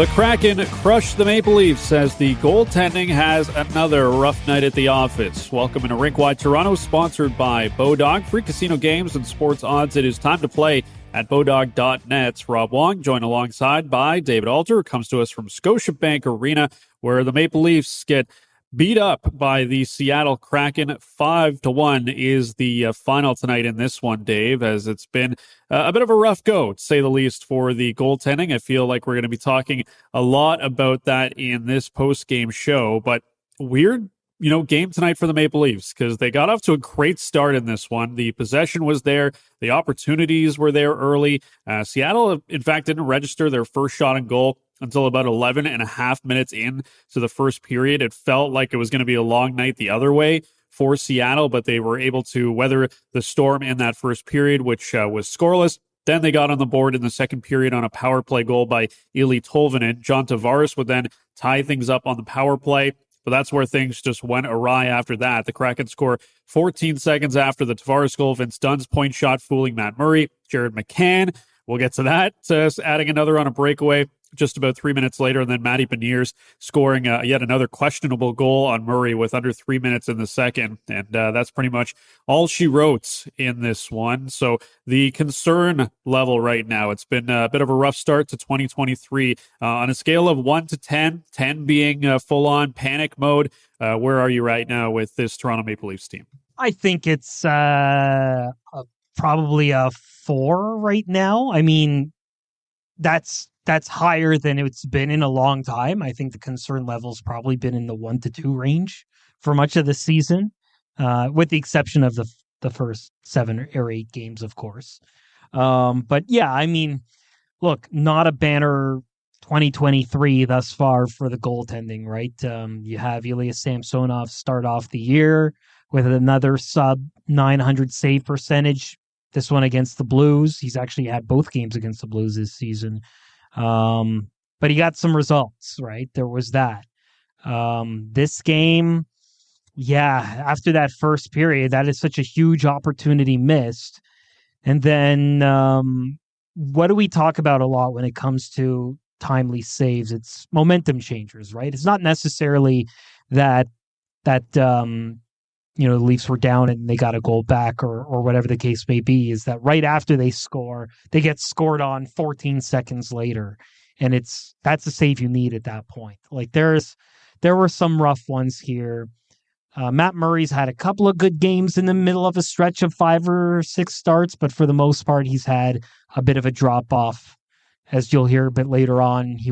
The Kraken crushed the Maple Leafs as the goaltending has another rough night at the office. Welcome into Rinkwide Toronto, sponsored by Bodog. Free casino games and sports odds. It is time to play at Bodog.net. Rob Wong, joined alongside by David Alter, who comes to us from Scotiabank Arena, where the Maple Leafs get beat up by the Seattle Kraken. 5-1 is the final tonight in this one, Dave, as it's been a bit of a rough go, to say the least, for the goaltending. I feel like we're going to be talking a lot about that in this post-game show, but weird, game tonight for the Maple Leafs, because they got off to a great start in this one. The possession was there. The opportunities were there early. Seattle, in fact, didn't register their first shot on goal until about 11 and a half minutes in to the first period. It felt like it was going to be a long night the other way for Seattle, but they were able to weather the storm in that first period, which was scoreless. Then they got on the board in the second period on a power play goal by Eeli Tolvanen. John Tavares would then tie things up on the power play, but that's where things just went awry after that. The Kraken score 14 seconds after the Tavares goal. Vince Dunn's point shot fooling Matt Murray. Jared McCann, we'll get to that, adding another on a breakaway just about 3 minutes later, and then Matty Beniers scoring yet another questionable goal on Murray with under 3 minutes in the second. And that's pretty much all she wrote in this one. So the concern level right now, it's been a bit of a rough start to 2023. On a scale of 1 to 10, 10 being full-on panic mode, where are you right now with this Toronto Maple Leafs team? I think it's probably a 4 right now. I mean, that's higher than it's been in a long time. I think the concern level's probably been in the 1 to 2 range for much of the season, with the exception of the first 7 or 8 games, of course. But yeah, I mean, look, not a banner 2023 thus far for the goaltending, right? You have Ilya Samsonov start off the year with another sub 900 save percentage. This one against the Blues. He's actually had both games against the Blues this season. But he got some results, right? There was that. This game, yeah, after that first period, that is such a huge opportunity missed. And then what do we talk about a lot when it comes to timely saves? It's momentum changers, right? It's not necessarily that the Leafs were down and they got a goal back or whatever the case may be, is that right after they score, they get scored on 14 seconds later. And that's the save you need at that point. Like there were some rough ones here. Matt Murray's had a couple of good games in the middle of a stretch of 5 or 6 starts, but for the most part, he's had a bit of a drop off. As you'll hear a bit later on, he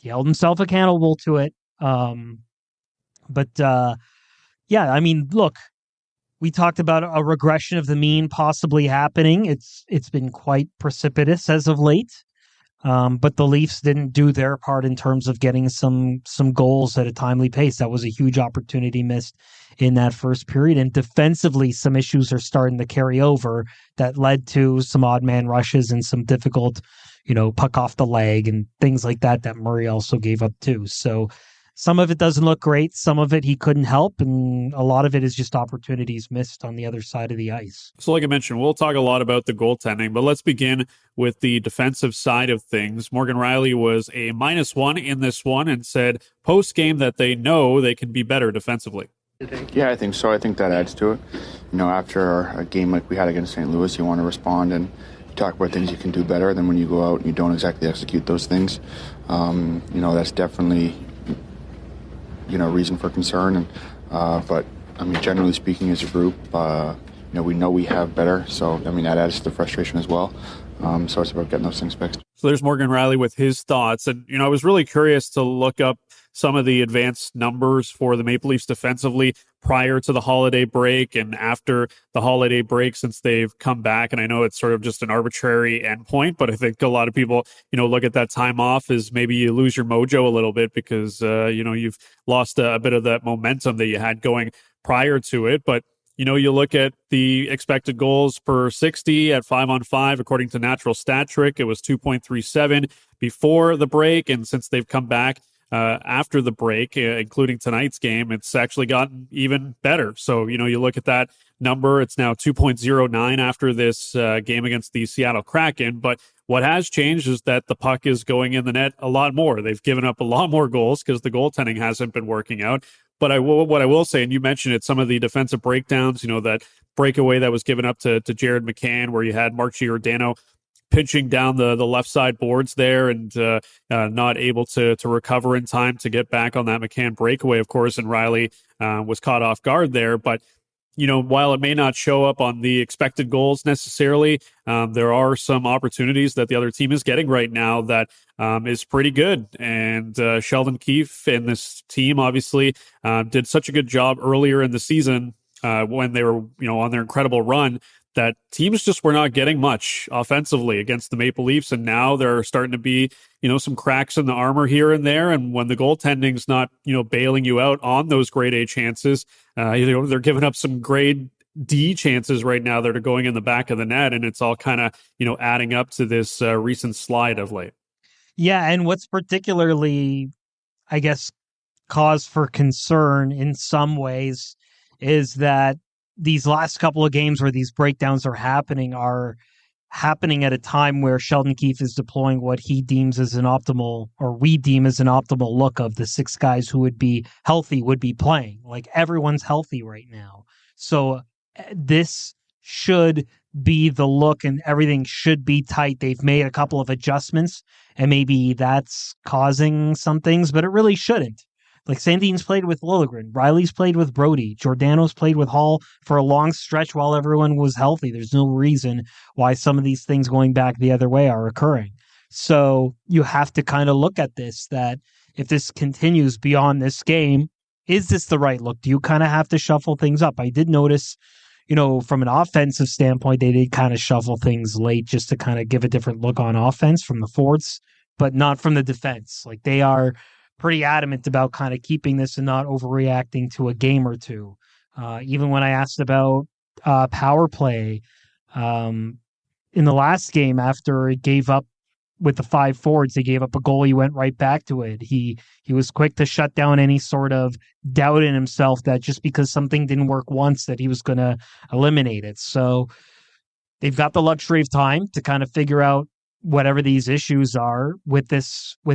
held himself accountable to it. Yeah, I mean, look, we talked about a regression of the mean possibly happening. It's been quite precipitous as of late, but the Leafs didn't do their part in terms of getting some goals at a timely pace. That was a huge opportunity missed in that first period. And defensively, some issues are starting to carry over that led to some odd man rushes and some difficult, puck off the leg and things like that Murray also gave up too. So some of it doesn't look great. Some of it he couldn't help. And a lot of it is just opportunities missed on the other side of the ice. So like I mentioned, we'll talk a lot about the goaltending, but let's begin with the defensive side of things. Morgan Rielly was a -1 in this one and said post-game that they know they can be better defensively. Yeah, I think so. I think that adds to it. After a game like we had against St. Louis, you want to respond and talk about things you can do better than when you go out and you don't exactly execute those things. That's definitely reason for concern. And but I mean, generally speaking, as a group, we know we have better. So I mean, that adds to the frustration as well. So it's about getting those things fixed. So there's Morgan Rielly with his thoughts. And, I was really curious to look up some of the advanced numbers for the Maple Leafs defensively prior to the holiday break and after the holiday break since they've come back. And I know it's sort of just an arbitrary endpoint, but I think a lot of people, look at that time off as maybe you lose your mojo a little bit because, you've lost a bit of that momentum that you had going prior to it. But you look at the expected goals per 60 at 5-on-5, according to Natural Stat Trick, it was 2.37 before the break. And since they've come back after the break, including tonight's game, it's actually gotten even better. So, you look at that number, it's now 2.09 after this game against the Seattle Kraken. But what has changed is that the puck is going in the net a lot more. They've given up a lot more goals because the goaltending hasn't been working out. But what I will say, and you mentioned it, some of the defensive breakdowns, that breakaway that was given up to Jared McCann, where you had Mark Giordano pinching down the left side boards there and not able to recover in time to get back on that McCann breakaway, of course, and Riley was caught off guard there. But while it may not show up on the expected goals necessarily, there are some opportunities that the other team is getting right now that is pretty good. And Sheldon Keefe and this team obviously did such a good job earlier in the season when they were, on their incredible run, that teams just were not getting much offensively against the Maple Leafs. And now there are starting to be, some cracks in the armor here and there. And when the goaltending's not, bailing you out on those grade A chances, they're giving up some grade D chances right now that are going in the back of the net. And it's all kind of, adding up to this recent slide of late. Yeah. And what's particularly, I guess, cause for concern in some ways is that these last couple of games where these breakdowns are happening at a time where Sheldon Keefe is deploying what he deems as an optimal, or we deem as an optimal look of the 6 guys who would be healthy would be playing. Like, everyone's healthy right now. So this should be the look and everything should be tight. They've made a couple of adjustments and maybe that's causing some things, but it really shouldn't. Like, Sandin's played with Liljegren, Riley's played with Brody, Giordano's played with Hall for a long stretch while everyone was healthy. There's no reason why some of these things going back the other way are occurring. So you have to kind of look at this, that if this continues beyond this game, is this the right look? Do you kind of have to shuffle things up? I did notice, from an offensive standpoint, they did kind of shuffle things late just to kind of give a different look on offense from the forwards, but not from the defense. Like, they are pretty adamant about kind of keeping this and not overreacting to a game or two. Even when I asked about power play in the last game, after it gave up with the 5 forwards, they gave up a goal. He went right back to it. He was quick to shut down any sort of doubt in himself that just because something didn't work once that he was going to eliminate it. So they've got the luxury of time to kind of figure out whatever these issues are with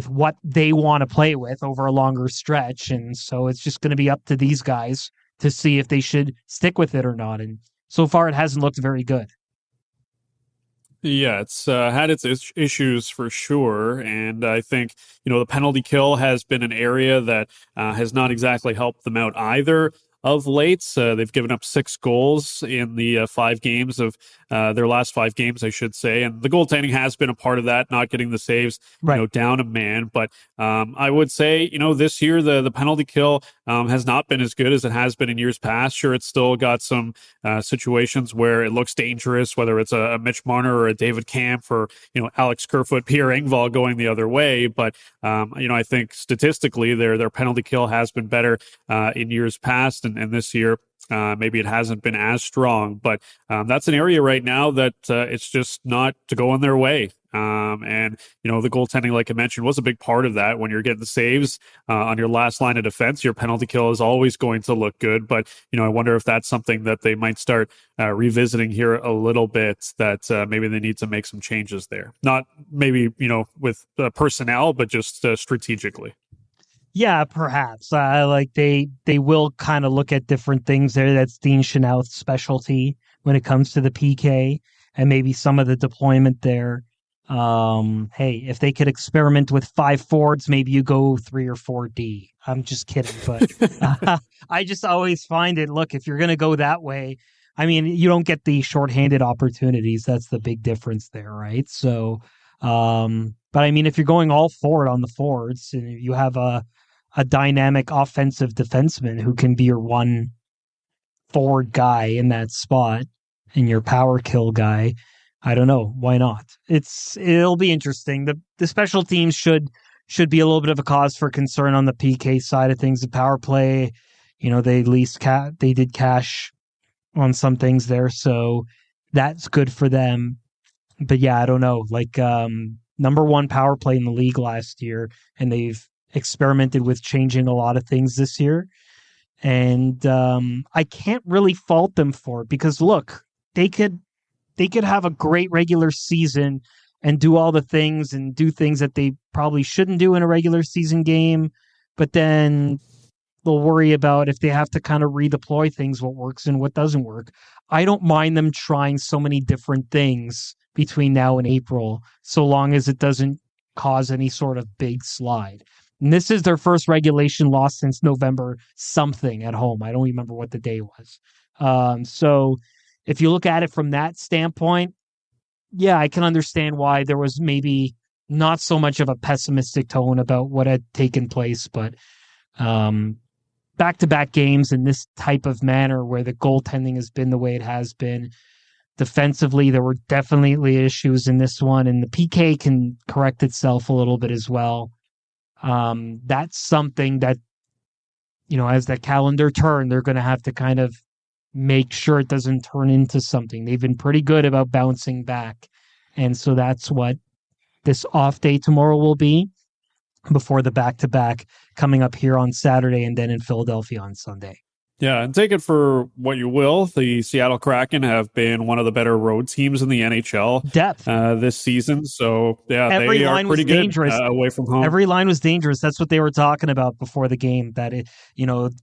what they want to play with over a longer stretch. And so it's just going to be up to these guys to see if they should stick with it or not. And so far it hasn't looked very good. Yeah, it's had its issues for sure. And I think, the penalty kill has been an area that has not exactly helped them out either. Of late, they've given up 6 goals in the 5 games of their last 5 games, I should say. And the goaltending has been a part of that, not getting the saves, right, down a man. But I would say, this year, the penalty kill has not been as good as it has been in years past. Sure, it's still got some situations where it looks dangerous, whether it's a Mitch Marner or a David Kampf or, Alex Kerfoot, Pierre Engvall going the other way. But, I think statistically their penalty kill has been better in years past. And this year, maybe it hasn't been as strong, but that's an area right now that it's just not to go in their way. And, the goaltending, like I mentioned, was a big part of that. When you're getting the saves on your last line of defense, your penalty kill is always going to look good. But, I wonder if that's something that they might start revisiting here a little bit, that maybe they need to make some changes there. Not maybe, with personnel, but just strategically. Yeah, perhaps. Like they will kind of look at different things there. That's Dean Chenault's specialty when it comes to the PK and maybe some of the deployment there. Hey, if they could experiment with 5 forwards, maybe you go 3 or 4D. I'm just kidding, but I just always find it. Look, if you're going to go that way, I mean, you don't get the shorthanded opportunities. That's the big difference there, right? So, but I mean, if you're going all forward on the forwards, and you have a dynamic offensive defenseman who can be your one forward guy in that spot and your power kill guy, I don't know. Why not? It'll be interesting. The special teams should be a little bit of a cause for concern on the PK side of things. The power play, they at least they did cash on some things there, so that's good for them. But yeah, I don't know. Like, number 1 power play in the league last year, and experimented with changing a lot of things this year. And I can't really fault them for it because look, they could have a great regular season and do all the things and do things that they probably shouldn't do in a regular season game, but then they'll worry about if they have to kind of redeploy things, what works and what doesn't work. I don't mind them trying so many different things between now and April, so long as it doesn't cause any sort of big slide. And this is their first regulation loss since November something at home. I don't remember what the day was. So if you look at it from that standpoint, yeah, I can understand why there was maybe not so much of a pessimistic tone about what had taken place, but back-to-back games in this type of manner where the goaltending has been the way it has been. Defensively, there were definitely issues in this one, and the PK can correct itself a little bit as well. That's something that, as that calendar turn, they're going to have to kind of make sure it doesn't turn into something. They've been pretty good about bouncing back. And so that's what this off day tomorrow will be before the back-to-back coming up here on Saturday and then in Philadelphia on Sunday. Yeah, and take it for what you will. The Seattle Kraken have been one of the better road teams in the NHL depth this season. So, yeah, every they line are pretty was dangerous. Good away from home. Every line was dangerous. That's what they were talking about before the game, that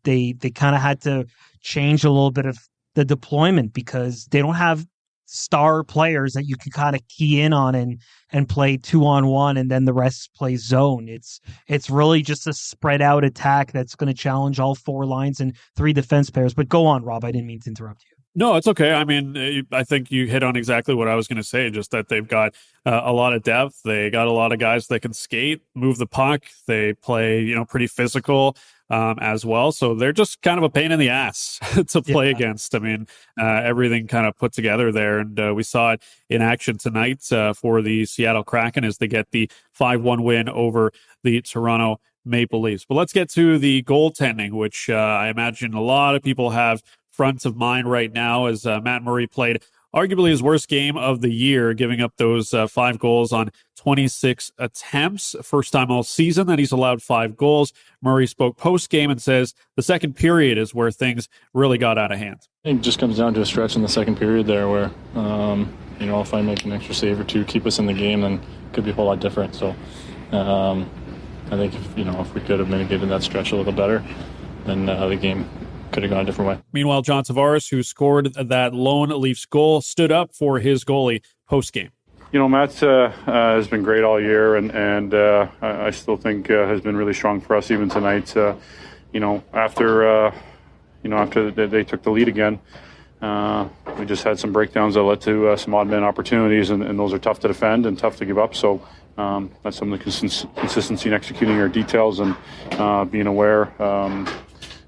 they kind of had to change a little bit of the deployment because they don't have star players that you can kind of key in on and play 2-on-1 and then the rest play zone. It's really just a spread out attack that's going to challenge all four lines and three defense pairs. But go on, Rob. I didn't mean to interrupt you. No, it's okay. I mean, I think you hit on exactly what I was going to say, just that they've got a lot of depth. They got a lot of guys that can skate, move the puck. They play, pretty physical as well. So they're just kind of a pain in the ass to play against. I mean, everything kind of put together there. And we saw it in action tonight for the Seattle Kraken as they get the 5-1 win over the Toronto Maple Leafs. But let's get to the goaltending, which I imagine a lot of people have front of mind right now as Matt Murray played arguably his worst game of the year, giving up those 5 goals on 26 attempts. First time all season that he's allowed 5 goals. Murray spoke post-game and says the second period is where things really got out of hand. I think it just comes down to a stretch in the second period there where, if I make an extra save or two, keep us in the game, then it could be a whole lot different. So I think if we could have mitigated that stretch a little better, then the game could have gone a different way. Meanwhile, John Tavares, who scored that lone Leafs goal, stood up for his goalie post-game. Matt has been great all year, and I still think has been really strong for us even tonight. After they took the lead again, we just had some breakdowns that led to some odd man opportunities, and those are tough to defend and tough to give up. So that's some of the consistency in executing our details and being aware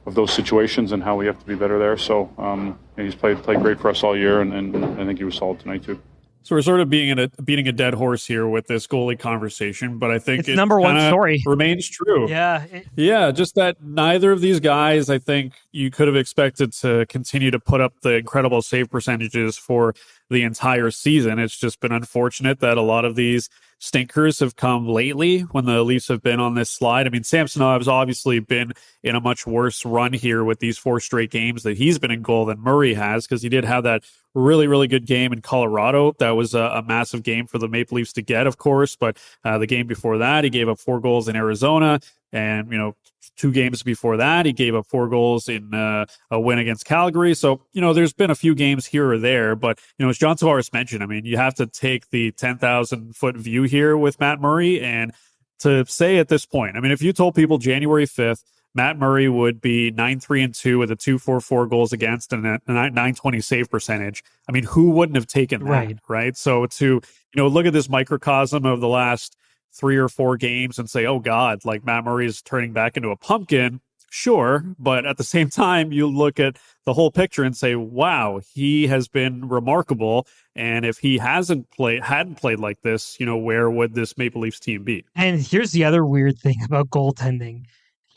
of those situations and how we have to be better there. So he's played great for us all year, and I think he was solid tonight too. So we're sort of beating a dead horse here with this goalie conversation, but I think it's number one story remains true. Yeah. Just that neither of these guys, I think you could have expected to continue to put up the incredible save percentages for the entire season. It's just been unfortunate that a lot of these stinkers have come lately when the Leafs have been on this slide. I mean, Samsonov's obviously been in a much worse run here with these 4 straight games that he's been in goal than Murray has, because he did have that really, really good game in Colorado. That was a massive game for the Maple Leafs to get, of course, but the game before that, he gave up 4 goals in Arizona. And, 2 games before that, he gave up 4 goals in a win against Calgary. So, there's been a few games here or there. But, as John Tavares mentioned, I mean, you have to take the 10,000-foot view here with Matt Murray. And to say at this point, I mean, if you told people January 5th, Matt Murray would be 9-3-2 with a 2.44 goals against and a 920 save percentage. I mean, who wouldn't have taken that, right? So to, look at this microcosm of the last 3 or 4 games and say, oh God, like Matt Murray is turning back into a pumpkin. Sure. But at the same time, you look at the whole picture and say, wow, he has been remarkable. And if he hadn't played like this, where would this Maple Leafs team be? And here's the other weird thing about goaltending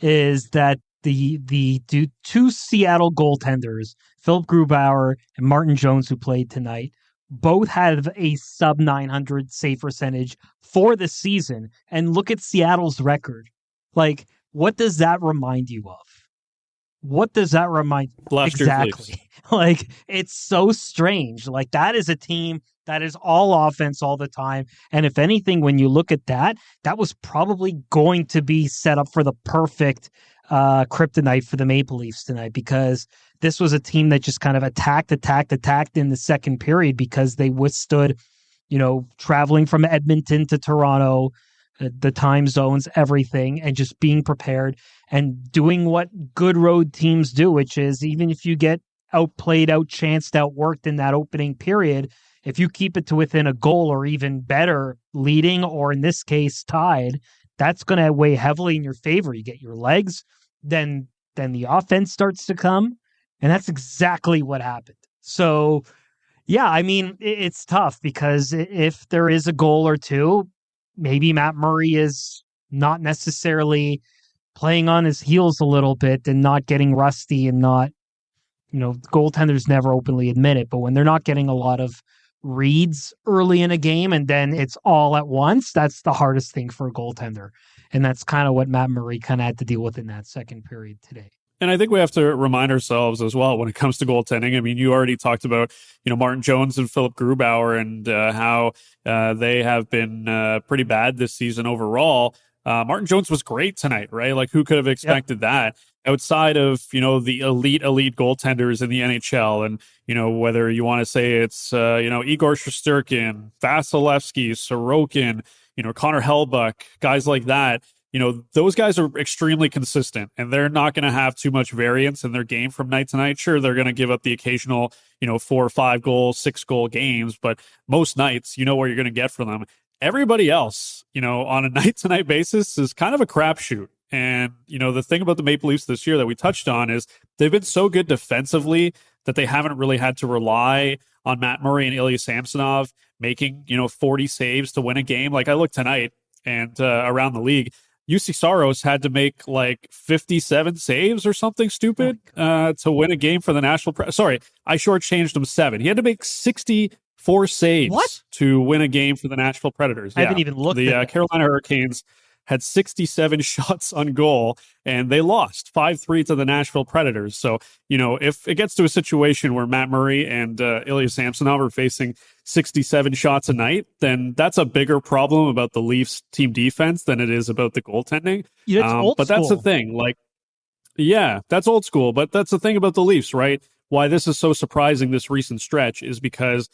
is that the 2 Seattle goaltenders, Philip Grubauer and Martin Jones, who played tonight, both have a sub 900 save percentage for the season. And look at Seattle's record. Like, what does that remind you of? What does that remind Last year's Leafs. exactly? Like, it's so strange. Like, that is a team that is all offense all the time. And if anything, when you look at that, that was probably going to be set up for the perfect kryptonite for the Maple Leafs tonight, because this was a team that just kind of attacked in the second period because they withstood, traveling from Edmonton to Toronto, the time zones, everything, and just being prepared and doing what good road teams do, which is even if you get outplayed, outchanced, outworked in that opening period, if you keep it to within a goal or even better, leading or in this case tied, that's going to weigh heavily in your favor. You get your legs, then the offense starts to come, and that's exactly what happened. So, yeah, I mean, it's tough because if there is a goal or two, maybe Matt Murray is not necessarily playing on his heels a little bit and not getting rusty and not, goaltenders never openly admit it, but when they're not getting a lot of reads early in a game and then it's all at once, that's the hardest thing for a goaltender. And that's kind of what Matt Murray kind of had to deal with in that second period today. And I think we have to remind ourselves as well when it comes to goaltending. I mean, you already talked about, Martin Jones and Philip Grubauer and how they have been pretty bad this season overall. Martin Jones was great tonight, right? Like, who could have expected that outside of, the elite goaltenders in the NHL? And, whether you want to say it's, Igor Shesterkin, Vasilevsky, Sorokin, Connor Hellebuyck, guys like that. Those guys are extremely consistent and they're not going to have too much variance in their game from night to night. Sure, they're going to give up the occasional, 4 or 5 goal, 6 goal games, but most nights, what you're going to get from them. Everybody else, on a night to night basis is kind of a crapshoot. And, the thing about the Maple Leafs this year that we touched on is they've been so good defensively that they haven't really had to rely on Matt Murray and Ilya Samsonov making, 40 saves to win a game. Like, I looked tonight and around the league, UC Saros had to make like 57 saves or something stupid to win a game for the National Sorry, I shortchanged him 7. He had to make 64 saves to win a game for the Nashville Predators. I haven't even looked the at Carolina Hurricanes had 67 shots on goal, and they lost 5-3 to the Nashville Predators. So, if it gets to a situation where Matt Murray and Ilya Samsonov are facing 67 shots a night, then that's a bigger problem about the Leafs team defense than it is about the goaltending. But that's the thing. Like, yeah, that's old school. But that's the thing about the Leafs, right? Why this is so surprising, this recent stretch, is because,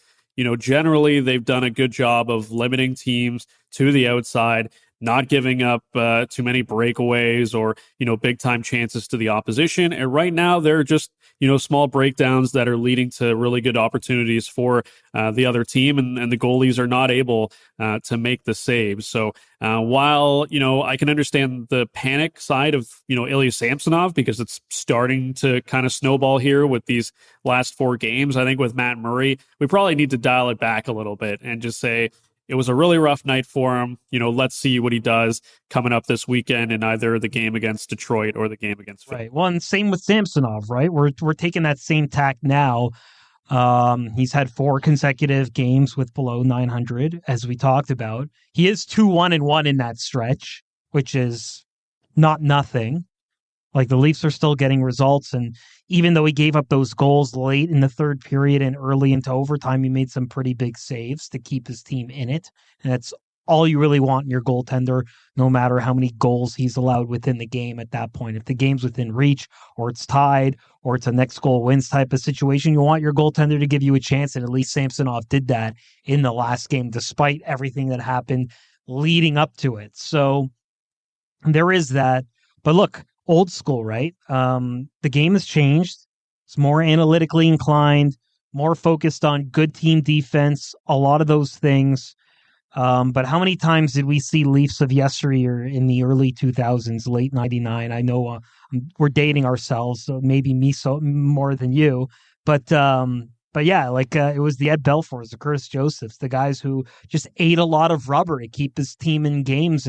generally they've done a good job of limiting teams to the outside, not giving up too many breakaways or, big time chances to the opposition. And right now they're just, small breakdowns that are leading to really good opportunities for the other team. And the goalies are not able to make the saves. So while, I can understand the panic side of, Ilya Samsonov, because it's starting to kind of snowball here with these last 4 games. I think with Matt Murray, we probably need to dial it back a little bit and just say, it was a really rough night for him. Let's see what he does coming up this weekend in either the game against Detroit or the game against Philly. Right. Well, and same with Samsonov, right? We're taking that same tack now. He's had 4 consecutive games with below 900, as we talked about. He is 2-1-1 in that stretch, which is not nothing. Like, the Leafs are still getting results, and even though he gave up those goals late in the third period and early into overtime, he made some pretty big saves to keep his team in it. And that's all you really want in your goaltender, no matter how many goals he's allowed within the game at that point. If the game's within reach, or it's tied, or it's a next goal wins type of situation, you want your goaltender to give you a chance, and at least Samsonov did that in the last game, despite everything that happened leading up to it. So there is that. But look, old school, right? The game has changed. It's more analytically inclined, more focused on good team defense, a lot of those things. But how many times did we see Leafs of yesteryear in the early 2000s, late 99? I know we're dating ourselves, so maybe me so more than you. But yeah, like it was the Ed Belfours, the Curtis Josephs, the guys who just ate a lot of rubber to keep his team in games.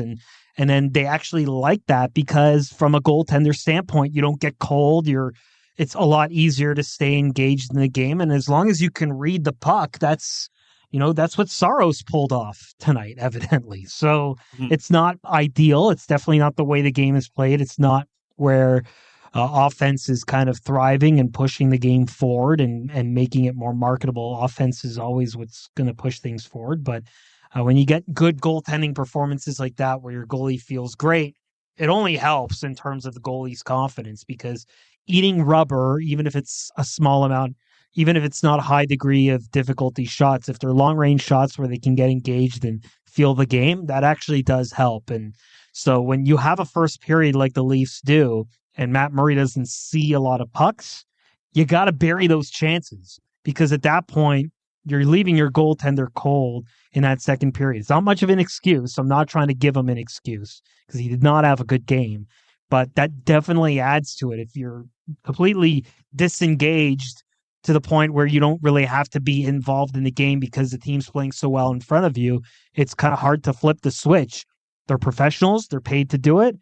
And then they actually like that because from a goaltender standpoint, you don't get cold. It's a lot easier to stay engaged in the game. And as long as you can read the puck, that's That's what Saros pulled off tonight, evidently. So Mhm. it's not ideal. It's definitely not the way the game is played. It's not where offense is kind of thriving and pushing the game forward and making it more marketable. Offense is always what's going to push things forward. But when you get good goaltending performances like that, where your goalie feels great, it only helps in terms of the goalie's confidence, because eating rubber, even if it's a small amount, even if it's not a high degree of difficulty shots, if they're long range shots where they can get engaged and feel the game, that actually does help. And so when you have a first period like the Leafs do, and Matt Murray doesn't see a lot of pucks, you got to bury those chances, because at that point, you're leaving your goaltender cold in that second period. It's not much of an excuse. I'm not trying to give him an excuse because he did not have a good game, but that definitely adds to it. If you're completely disengaged to the point where you don't really have to be involved in the game because the team's playing so well in front of you, it's kind of hard to flip the switch. They're professionals. They're paid to do it,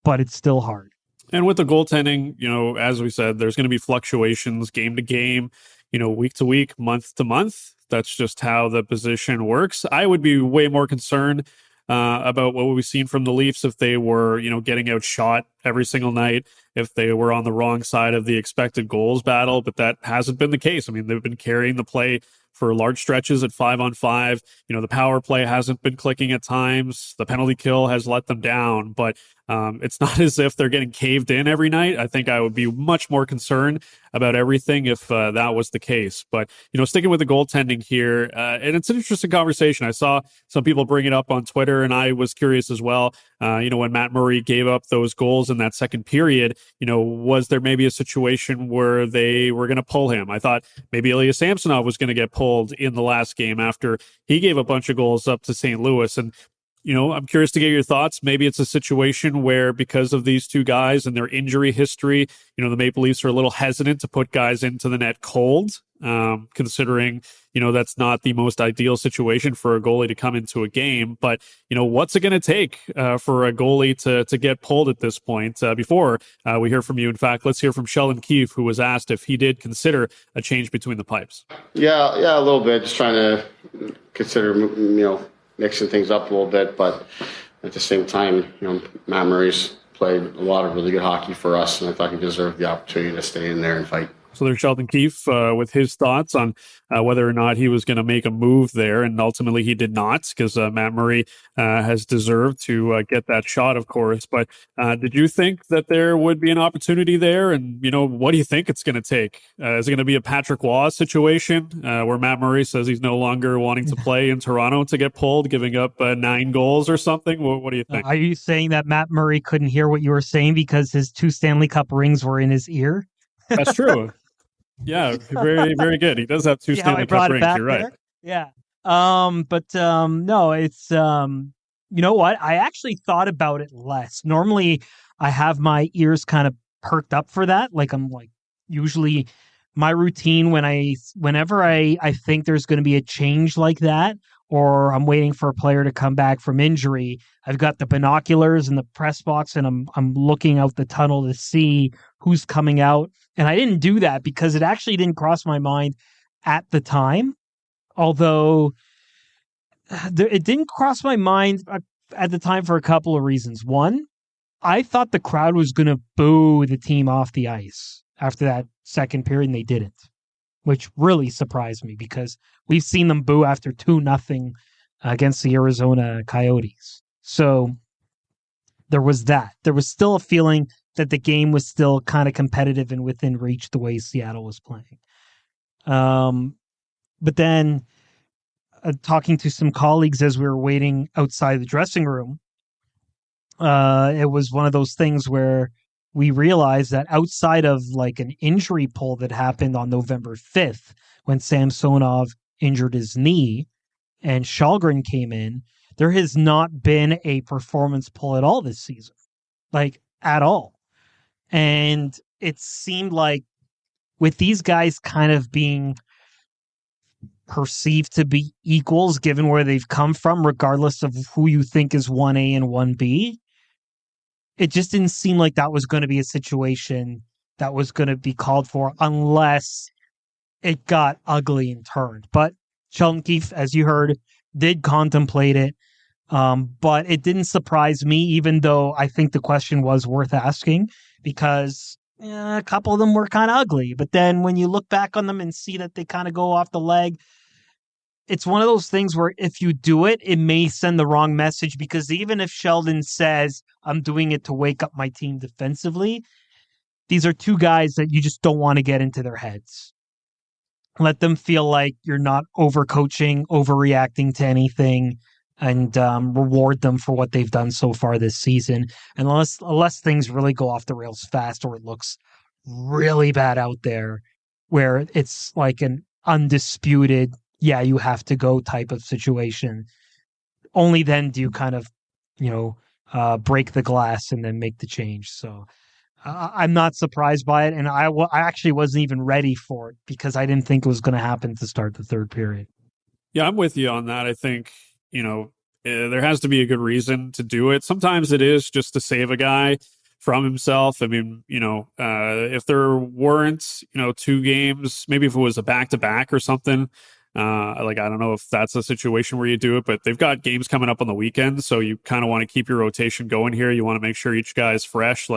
but it's still hard. And with the goaltending, as we said, there's going to be fluctuations game to game, week to week, month to month. That's just how the position works. I would be way more concerned about what we've seen from the Leafs if they were, getting outshot every single night, if they were on the wrong side of the expected goals battle. But that hasn't been the case. I mean, they've been carrying the play for large stretches at 5-on-5. The power play hasn't been clicking at times. The penalty kill has let them down, but it's not as if they're getting caved in every night. I think I would be much more concerned about everything if that was the case. But, sticking with the goaltending here, and it's an interesting conversation. I saw some people bring it up on Twitter, and I was curious as well. When Matt Murray gave up those goals in that second period, was there maybe a situation where they were going to pull him? I thought maybe Ilya Samsonov was going to get pulled in the last game after he gave a bunch of goals up to St. Louis. And I'm curious to get your thoughts. Maybe it's a situation where, because of these two guys and their injury history, the Maple Leafs are a little hesitant to put guys into the net cold, considering, that's not the most ideal situation for a goalie to come into a game. But, what's it going to take for a goalie to get pulled at this point? Before we hear from you, in fact, let's hear from Sheldon Keefe, who was asked if he did consider a change between the pipes. Yeah, a little bit. Just trying to consider, mixing things up a little bit, but at the same time, Matt Murray's played a lot of really good hockey for us, and I thought he deserved the opportunity to stay in there and fight. So there's Sheldon Keefe with his thoughts on whether or not he was going to make a move there, and ultimately he did not, because Matt Murray has deserved to get that shot, of course. But did you think that there would be an opportunity there? And, what do you think it's going to take? Is it going to be a Patrick Waugh situation where Matt Murray says he's no longer wanting to play in Toronto to get pulled, giving up 9 goals or something? What do you think? Are you saying that Matt Murray couldn't hear what you were saying because his 2 Stanley Cup rings were in his ear? That's true. Yeah, very, very good. He does have 2 Stanley Cup rings. You're right. There? Yeah. No, it's, you know what? I actually thought about it less. Normally I have my ears kind of perked up for that. Usually my routine whenever I think there's going to be a change like that, or I'm waiting for a player to come back from injury, I've got the binoculars in the press box and I'm looking out the tunnel to see who's coming out. And I didn't do that because it actually didn't cross my mind at the time. Although it didn't cross my mind at the time for a couple of reasons. One, I thought the crowd was going to boo the team off the ice after that second period, and they didn't, which really surprised me because we've seen them boo after 2-0 against the Arizona Coyotes. So there was that. There was still a feeling that the game was still kind of competitive and within reach the way Seattle was playing. But then talking to some colleagues as we were waiting outside the dressing room, it was one of those things where we realized that outside of an injury pull that happened on November 5th when Samsonov injured his knee and Shalgren came in, there has not been a performance pull at all this season. At all. And it seemed like with these guys kind of being perceived to be equals given where they've come from, regardless of who you think is 1A and 1B, it just didn't seem like that was going to be a situation that was going to be called for unless it got ugly and turned. But Sheldon Keefe, as you heard, did contemplate it. But it didn't surprise me, even though I think the question was worth asking, because a couple of them were kind of ugly. But then when you look back on them and see that they kind of go off the leg, it's one of those things where if you do it, it may send the wrong message, because even if Sheldon says, I'm doing it to wake up my team defensively, these are two guys that you just don't want to get into their heads. Let them feel like you're not overcoaching, overreacting to anything, and reward them for what they've done so far this season. And unless things really go off the rails fast, or it looks really bad out there, where it's like an undisputed, yeah, you have to go type of situation, only then do you kind of, break the glass and then make the change. So I'm not surprised by it. And I actually wasn't even ready for it, because I didn't think it was going to happen to start the third period. Yeah, I'm with you on that. I think, there has to be a good reason to do it. Sometimes it is just to save a guy from himself. I mean, if there weren't, 2 games, maybe if it was a back-to-back or something, I don't know if that's a situation where you do it, but they've got games coming up on the weekend, so you kind of want to keep your rotation going here. You want to make sure each guy is fresh,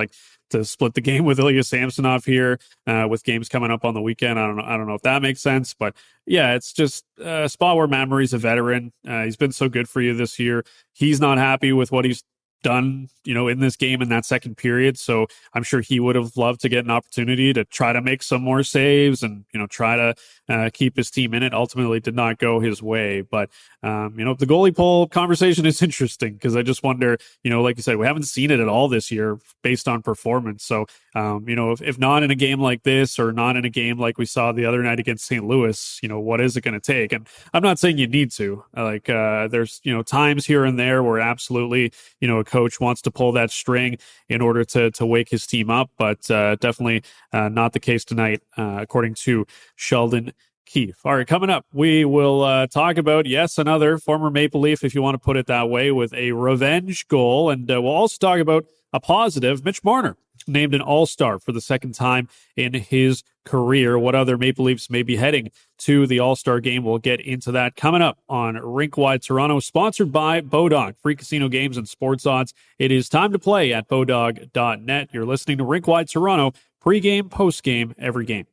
to split the game with Ilya Samsonov here, with games coming up on the weekend. I don't know if that makes sense, but yeah, it's just a spot where Mamoury's a veteran. He's been so good for you this year. He's not happy with what he's done, in this game in that second period. So I'm sure he would have loved to get an opportunity to try to make some more saves and, try to keep his team in it. Ultimately did not go his way. But, the goalie poll conversation is interesting, because I just wonder, like you said, we haven't seen it at all this year based on performance. So, if not in a game like this, or not in a game like we saw the other night against St. Louis, what is it going to take? And I'm not saying you need to. There's, times here and there where absolutely, a coach wants to pull that string in order to wake his team up, but definitely not the case tonight, according to Sheldon Keefe. All right, coming up, we will talk about, yes, another former Maple Leaf, if you want to put it that way, with a revenge goal, and we'll also talk about a positive. Mitch Marner named an All-Star for the second time in his career. What other Maple Leafs may be heading to the All-Star game? We'll get into that coming up on Rinkwide Toronto, sponsored by Bodog, free casino games and sports odds. It is time to play at bodog.net. You're listening to Rinkwide Toronto, pregame, postgame, every game.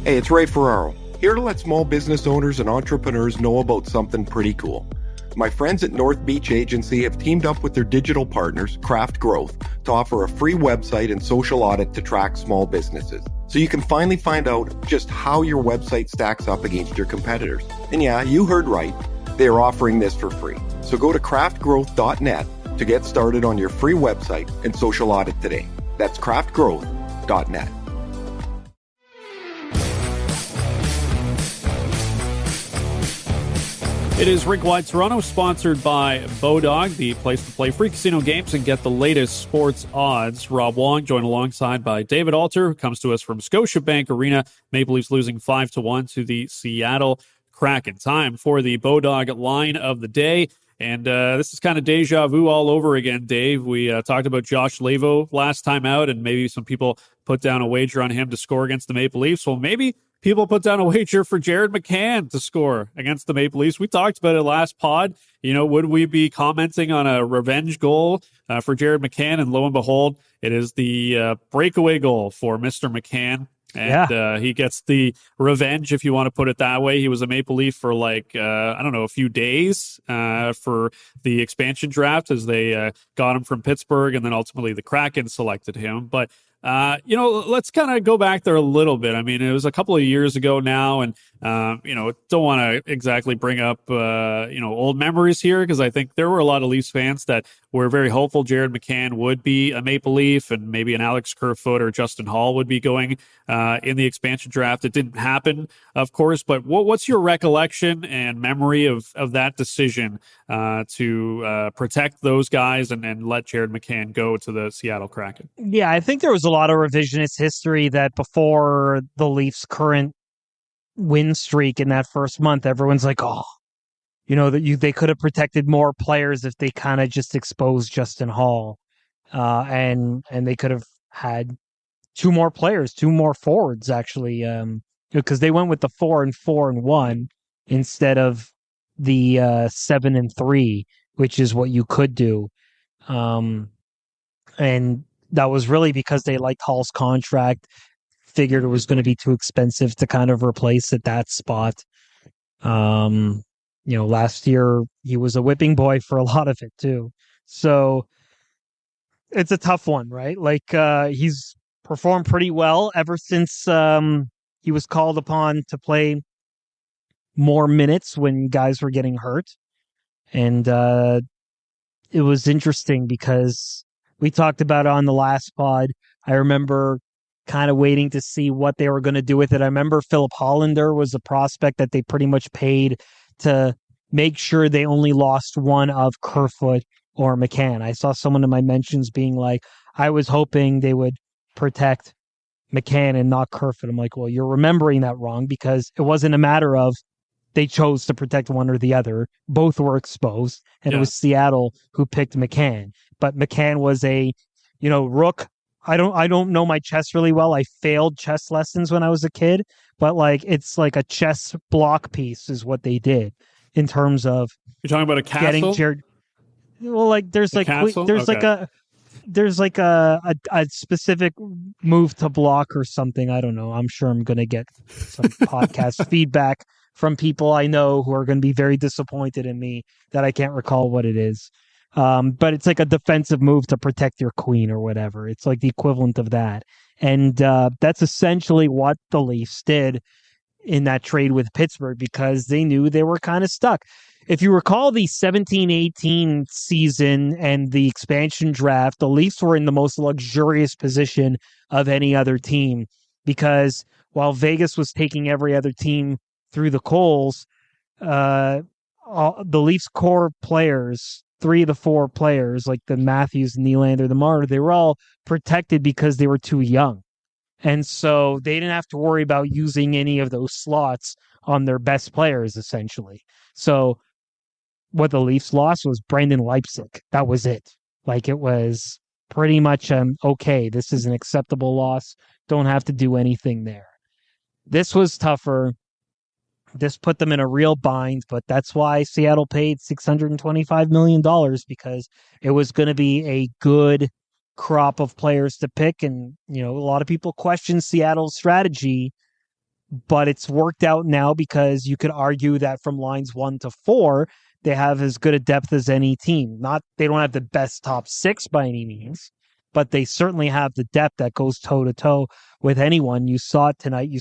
Hey, it's Ray Ferraro, here to let small business owners and entrepreneurs know about something pretty cool. My friends at North Beach Agency have teamed up with their digital partners, Craft Growth, to offer a free website and social audit to track small businesses. So you can finally find out just how your website stacks up against your competitors. And yeah, you heard right. They are offering this for free. So go to craftgrowth.net to get started on your free website and social audit today. That's craftgrowth.net. It is Rinkwide Toronto, sponsored by Bodog, the place to play free casino games and get the latest sports odds. Rob Wong, joined alongside by David Alter, who comes to us from Scotiabank Arena. Maple Leafs losing 5-1 to the Seattle Kraken. Time for the Bodog line of the day. And this is kind of deja vu all over again, Dave. We talked about Josh Lavo last time out, and maybe some people put down a wager on him to score against the Maple Leafs. Well, maybe people put down a wager for Jared McCann to score against the Maple Leafs. We talked about it last pod. Would we be commenting on a revenge goal for Jared McCann? And lo and behold, it is the breakaway goal for Mr. McCann. And he gets the revenge, if you want to put it that way. He was a Maple Leaf for a few days for the expansion draft, as they got him from Pittsburgh, and then ultimately the Kraken selected him. But let's kind of go back there a little bit. I mean, it was a couple of years ago now, and don't want to exactly bring up old memories here, because I think there were a lot of Leafs fans that were very hopeful Jared McCann would be a Maple Leaf, and maybe an Alex Kerfoot or Justin Hall would be going in the expansion draft. It didn't happen, of course, but what's your recollection and memory of that decision to protect those guys and let Jared McCann go to the Seattle Kraken? Yeah, I think there was a lot of revisionist history that before the Leafs' current win streak in that first month, everyone's like, oh, they could have protected more players if they kind of just exposed Justin Hall, and they could have had two more forwards actually, because they went with the 4-4-1, instead of the 7-3, which is what you could do. And that was really because they liked Hall's contract, figured it was going to be too expensive to kind of replace at that spot. Last year he was a whipping boy for a lot of it too. So it's a tough one, right? Like he's performed pretty well ever since he was called upon to play more minutes when guys were getting hurt. And it was interesting because we talked about it on the last pod. I remember kind of waiting to see what they were going to do with it. I remember Philip Hollander was a prospect that they pretty much paid to make sure they only lost one of Kerfoot or McCann. I saw someone in my mentions being like, I was hoping they would protect McCann and not Kerfoot. I'm like, well, you're remembering that wrong, because it wasn't a matter of they chose to protect one or the other. Both were exposed, and it was Seattle who picked McCann. But McCann was a, rook. I don't know my chess really well. I failed chess lessons when I was a kid, but like it's like a chess block piece is what they did in terms of you're talking about a castle. Getting Jared. Well, like there's like there's like a specific move to block or something. I don't know. I'm sure I'm going to get some podcast feedback from people I know who are going to be very disappointed in me that I can't recall what it is. But it's like a defensive move to protect your queen or whatever. It's like the equivalent of that. And that's essentially what the Leafs did in that trade with Pittsburgh, because they knew they were kind of stuck. If you recall the 17-18 season and the expansion draft, the Leafs were in the most luxurious position of any other team, because while Vegas was taking every other team through the coals, the Leafs core players, 3 of the 4 players, like the Matthews, Nylander, the Marner, they were all protected because they were too young. And so they didn't have to worry about using any of those slots on their best players, essentially. So what the Leafs lost was Brendan Leipsic. That was it. Like, it was pretty much, okay, this is an acceptable loss. Don't have to do anything there. This was tougher. This put them in a real bind, but that's why Seattle paid $625 million, because it was going to be a good crop of players to pick. And, a lot of people question Seattle's strategy, but it's worked out now, because you could argue that from lines 1 to 4, they have as good a depth as any team. They don't have the best top 6 by any means, but they certainly have the depth that goes toe to toe with anyone. You saw it tonight.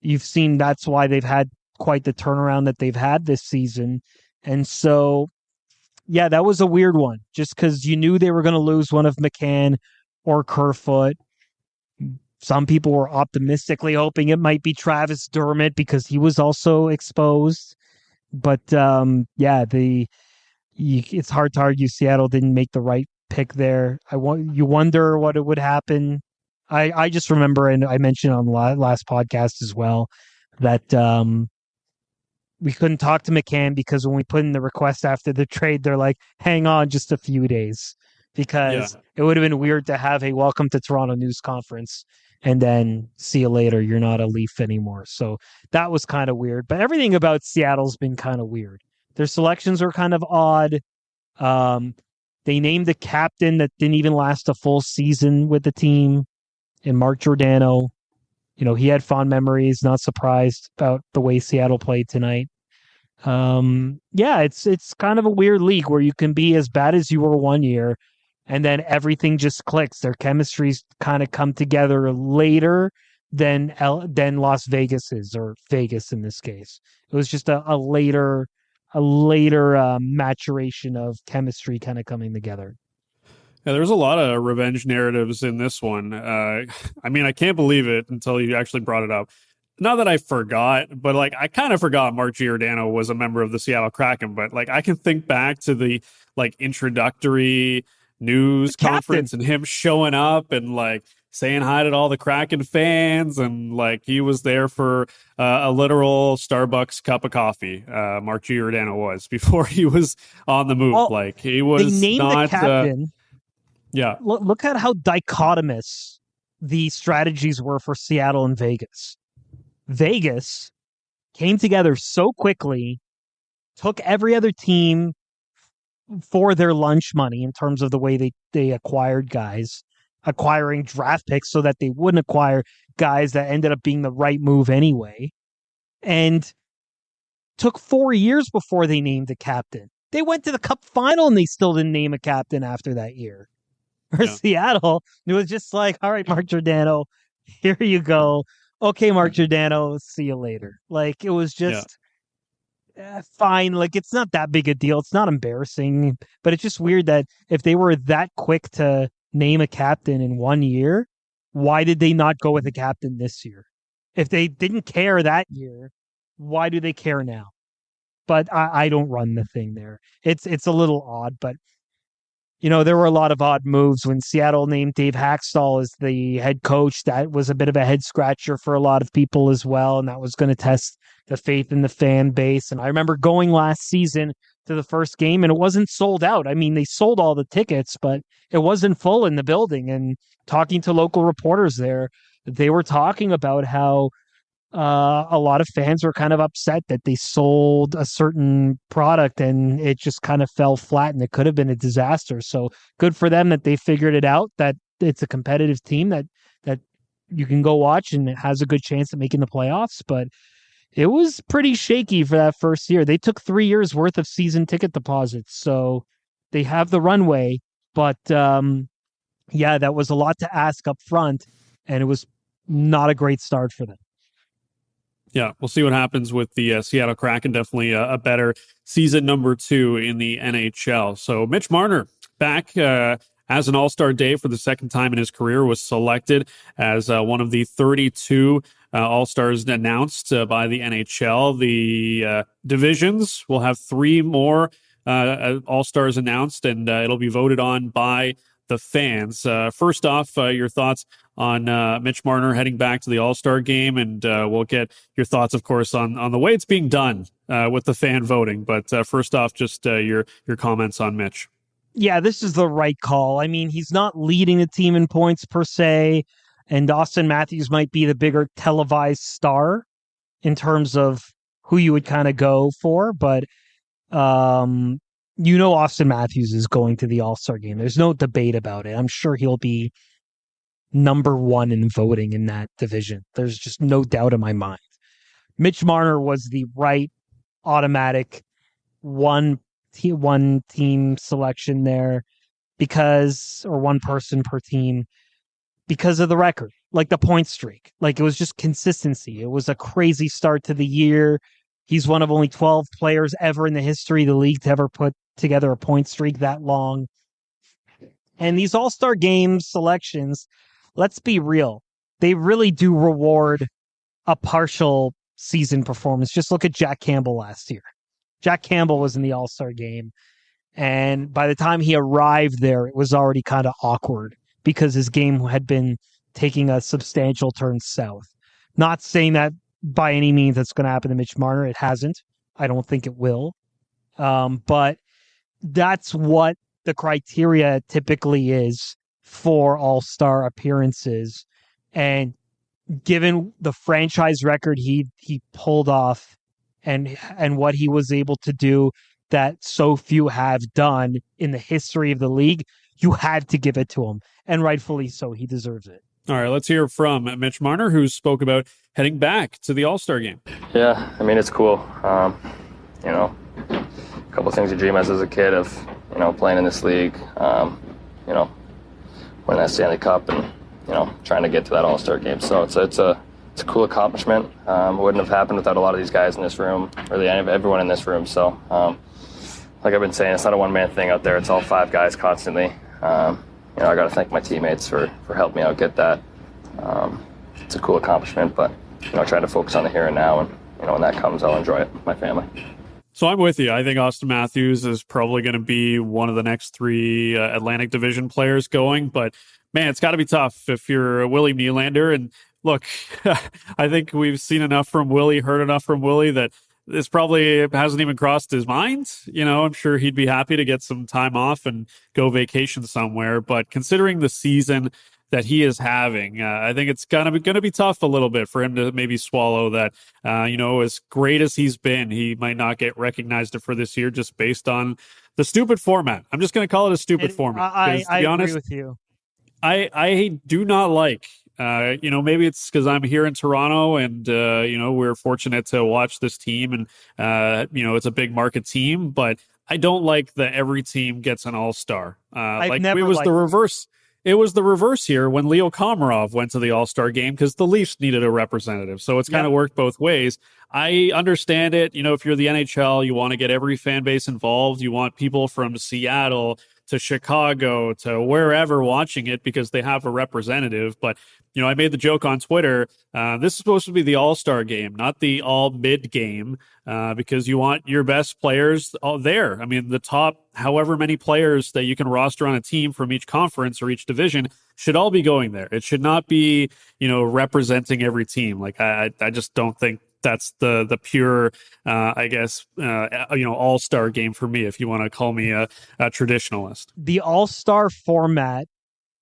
You've seen that's why they've had quite the turnaround that they've had this season. And so, yeah, that was a weird one, just because you knew they were going to lose one of McCann or Kerfoot. Some people were optimistically hoping it might be Travis Dermott, because he was also exposed. But it's hard to argue Seattle didn't make the right pick there. You wonder what it would happen. I just remember, and I mentioned on the last podcast as well, that we couldn't talk to McCann, because when we put in the request after the trade, they're like, hang on just a few days, because it would have been weird to have a welcome to Toronto news conference and then see you later, you're not a Leaf anymore. So that was kind of weird. But everything about Seattle's been kind of weird. Their selections are kind of odd. They named a captain that didn't even last a full season with the team, in Mark Giordano. He had fond memories, not surprised about the way Seattle played tonight. It's kind of a weird league where you can be as bad as you were one year, and then everything just clicks. Their chemistries kind of come together later than Las Vegas is, or Vegas in this case. It was just a later maturation of chemistry kind of coming together. Yeah, there's a lot of revenge narratives in this one. I can't believe it until you actually brought it up. Not that I forgot, but like I kind of forgot Mark Giordano was a member of the Seattle Kraken. But like I can think back to the like introductory news conference and him showing up and like saying hi to all the Kraken fans, and like he was there for a literal Starbucks cup of coffee. Mark Giordano was, before he was on the move. Well, like he was they named not the captain. Yeah. Look at how dichotomous the strategies were for Seattle and Vegas. Vegas came together so quickly, took every other team for their lunch money in terms of the way they acquired guys, acquiring draft picks so that they wouldn't acquire guys that ended up being the right move anyway. And took 4 years before they named a captain. They went to the Cup final and they still didn't name a captain after that year. For Seattle, it was just like, all right, Mark Giordano, here you go. Okay, Mark Giordano, see you later. Like, it was just fine. Like, it's not that big a deal. It's not embarrassing, but it's just weird that if they were that quick to name a captain in 1 year, why did they not go with a captain this year? If they didn't care that year, why do they care now? But I don't run the thing there. It's a little odd, but there were a lot of odd moves when Seattle named Dave Haxtell as the head coach. That was a bit of a head scratcher for a lot of people as well, and that was going to test the faith in the fan base. And I remember going last season to the first game, and it wasn't sold out. I mean, they sold all the tickets, but it wasn't full in the building. And talking to local reporters there, they were talking about how a lot of fans were kind of upset that they sold a certain product and it just kind of fell flat and it could have been a disaster. So good for them that they figured it out, that it's a competitive team that you can go watch and it has a good chance of making the playoffs. But it was pretty shaky for that first year. They took 3 years worth of season ticket deposits, so they have the runway. But that was a lot to ask up front, and it was not a great start for them. Yeah, we'll see what happens with the Seattle Kraken. Definitely a better season number 2 in the NHL. So Mitch Marner back as an All-Star Day for the second time in his career, was selected as one of the 32 All-Stars announced by the NHL. The divisions will have 3 more All-Stars announced, and it'll be voted on by the fans. First off, your thoughts on Mitch Marner heading back to the All-Star game, and we'll get your thoughts, of course, on the way it's being done with the fan voting. But first off, just your comments on Mitch. Yeah, this is the right call. I mean, he's not leading the team in points per se, and Austin Matthews might be the bigger televised star in terms of who you would kind of go for, but Austin Matthews is going to the All-Star game. There's no debate about it. I'm sure he'll be number 1 in voting in that division. There's just no doubt in my mind. Mitch Marner was the right automatic one team selection there or one person per team because of the record, like the point streak. Like, it was just consistency. It was a crazy start to the year. He's one of only 12 players ever in the history of the league to ever put together a point streak that long. And these All-Star Game selections, let's be real, they really do reward a partial season performance. Just look at Jack Campbell last year. Jack Campbell was in the All-Star Game, and by the time he arrived there, it was already kind of awkward because his game had been taking a substantial turn south. Not saying that by any means that's going to happen to Mitch Marner. It hasn't. I don't think it will. But that's what the criteria typically is for All-Star appearances. And given the franchise record he pulled off and what he was able to do that so few have done in the history of the league, you had to give it to him. And rightfully so. He deserves it. All right, let's hear from Mitch Marner, who spoke about heading back to the All-Star game. Yeah, I mean, it's cool. A couple things you dream as a kid of, playing in this league, winning that Stanley Cup and, trying to get to that All-Star game. So it's a cool accomplishment. It wouldn't have happened without a lot of these guys in this room, really everyone in this room. So, like I've been saying, it's not a one-man thing out there. It's all 5 guys constantly. I got to thank my teammates for helping me out get that. It's a cool accomplishment, but, trying to focus on the here and now. And, when that comes, I'll enjoy it with my family. So I'm with you. I think Austin Matthews is probably going to be one of the next 3 Atlantic Division players going. But, man, it's got to be tough if you're Willie Nylander. And, look, I think we've seen enough from Willie, heard enough from Willie that this probably hasn't even crossed his mind. I'm sure he'd be happy to get some time off and go vacation somewhere. But considering the season that he is having. I think it's going to be tough a little bit for him to maybe swallow that. As great as he's been, he might not get recognized for this year just based on the stupid format. I'm just going to call it a stupid format. I agree with you. I do not like. Maybe it's because I'm here in Toronto and, we're fortunate to watch this team and, it's a big market team, but I don't like that every team gets an all-star. It was the reverse. It was the reverse here when Leo Komarov went to the All-Star game because the Leafs needed a representative. So it's kind of worked both ways. I understand it. If you're the NHL, you want to get every fan base involved. You want people from Seattle to Chicago to wherever watching it because they have a representative. But, I made the joke on Twitter. This is supposed to be the all-star game, not the all-mid game, because you want your best players there. I mean, the top however many players that you can roster on a team from each conference or each division should all be going there. It should not be, representing every team. I just don't think that's the pure, all-star game for me, if you want to call me a traditionalist. The all-star format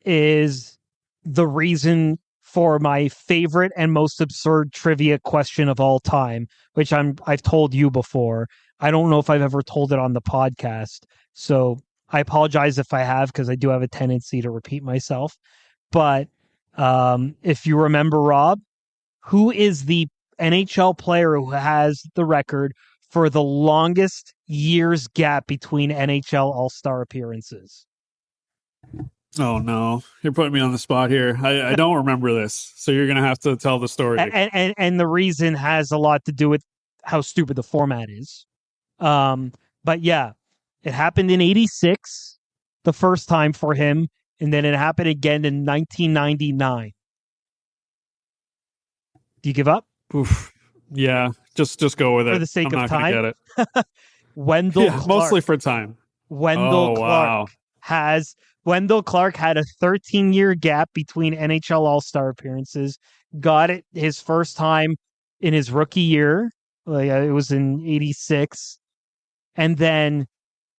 is the reason for my favorite and most absurd trivia question of all time, which I've told you before. I don't know if I've ever told it on the podcast, so I apologize if I have, because I do have a tendency to repeat myself. But if you remember, Rob, who is the NHL player who has the record for the longest years gap between NHL All-Star appearances? Oh, no. You're putting me on the spot here. I don't remember this, so you're going to have to tell the story. And the reason has a lot to do with how stupid the format is. But yeah, it happened in 86, the first time for him, and then it happened again in 1999. Do you give up? Oof. Yeah, just go with it. For the sake I'm of not time? Get it. Wendell Clark. Mostly for time. Wendell Clark had a 13-year gap between NHL All-Star appearances. Got it his first time in his rookie year. It was in 86. And then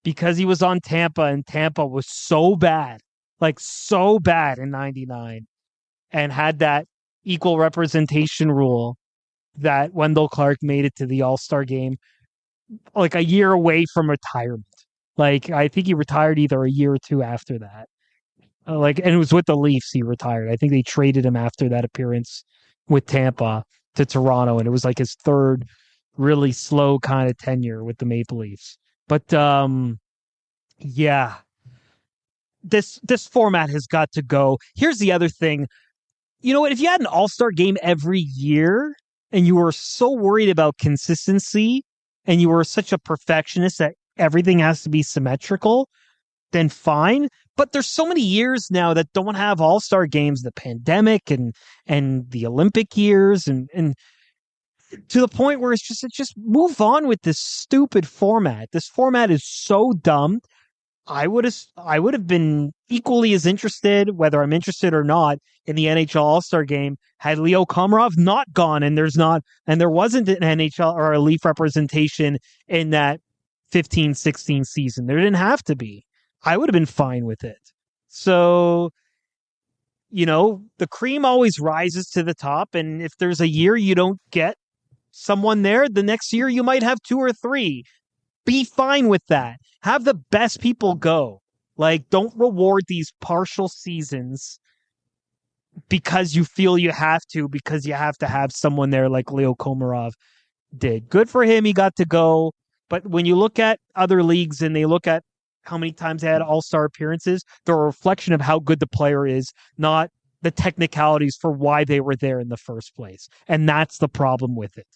because he was on Tampa, and Tampa was so bad in 99, and had that equal representation rule, that Wendell Clark made it to the All-Star game a year away from retirement. I think he retired either a year or two after that. And it was with the Leafs he retired. I think they traded him after that appearance with Tampa to Toronto, and it was his third really slow kind of tenure with the Maple Leafs. But yeah, this format has got to go. Here's the other thing. You know what? If you had an all-star game every year and you were so worried about consistency and you were such a perfectionist that everything has to be symmetrical, then fine. But there's so many years now that don't have all-star games, the pandemic and the Olympic years, and to the point where it's just move on with this stupid format. This format is so dumb. I would have been equally as interested, whether I'm interested or not, in the NHL All-Star game had Leo Komarov not gone, and there wasn't an NHL or a Leaf representation in that 15-16 season. There didn't have to be. I would have been fine with it. So, the cream always rises to the top, and if there's a year you don't get someone there, the next year you might have 2 or 3. Be fine with that. Have the best people go. Don't reward these partial seasons because you feel you have to, because you have to have someone there like Leo Komarov did. Good for him. He got to go. But when you look at other leagues and they look at how many times they had all-star appearances, they're a reflection of how good the player is, not the technicalities for why they were there in the first place. And that's the problem with it.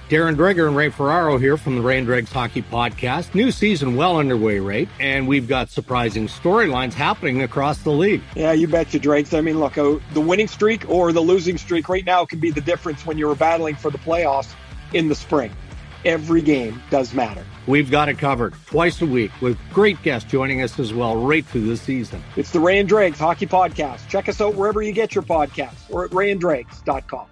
Darren Dreger and Ray Ferraro here from the Ray and Dregs Hockey Podcast. New season well underway, Ray, and we've got surprising storylines happening across the league. Yeah, you betcha, Dregs. I mean, look, the winning streak or the losing streak right now can be the difference when you were battling for the playoffs in the spring. Every game does matter. We've got it covered twice a week with great guests joining us as well right through the season. It's the Ray and Dregs Hockey Podcast. Check us out wherever you get your podcasts or at rayanddregs.com.